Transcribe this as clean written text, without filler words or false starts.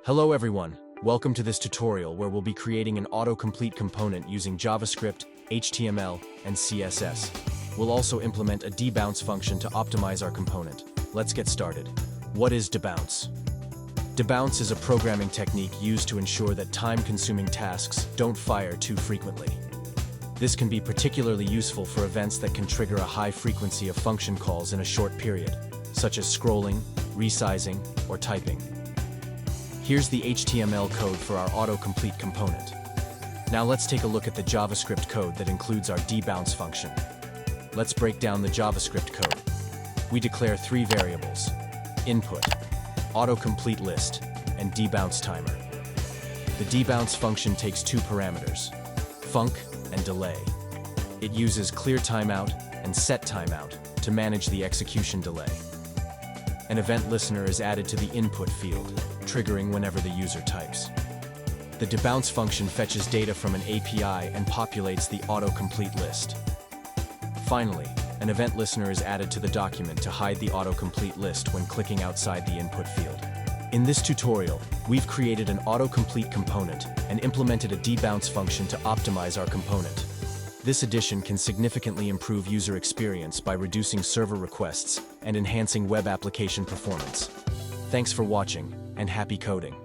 Hello everyone, welcome to this tutorial where we'll be creating an autocomplete component using JavaScript, HTML, and CSS. We'll also implement a debounce function to optimize our component. Let's get started. What is debounce? Debounce is a programming technique used to ensure that time-consuming tasks don't fire too frequently. This can be particularly useful for events that can trigger a high frequency of function calls in a short period, such as scrolling, resizing, or typing. Here's the HTML code for our autocomplete component. Now let's take a look at the JavaScript code that includes our debounce function. Let's break down the JavaScript code. We declare three variables: input, autocomplete list, and debounce timer. The debounce function takes two parameters, func and delay. It uses clear timeout and set timeout to manage the execution delay. An event listener is added to the input field, triggering whenever the user types. The debounce function fetches data from an API and populates the autocomplete list. Finally, an event listener is added to the document to hide the autocomplete list when clicking outside the input field. In this tutorial, we've created an autocomplete component and implemented a debounce function to optimize our component. This addition can significantly improve user experience by reducing server requests and enhancing web application performance. Thanks for watching, and happy coding!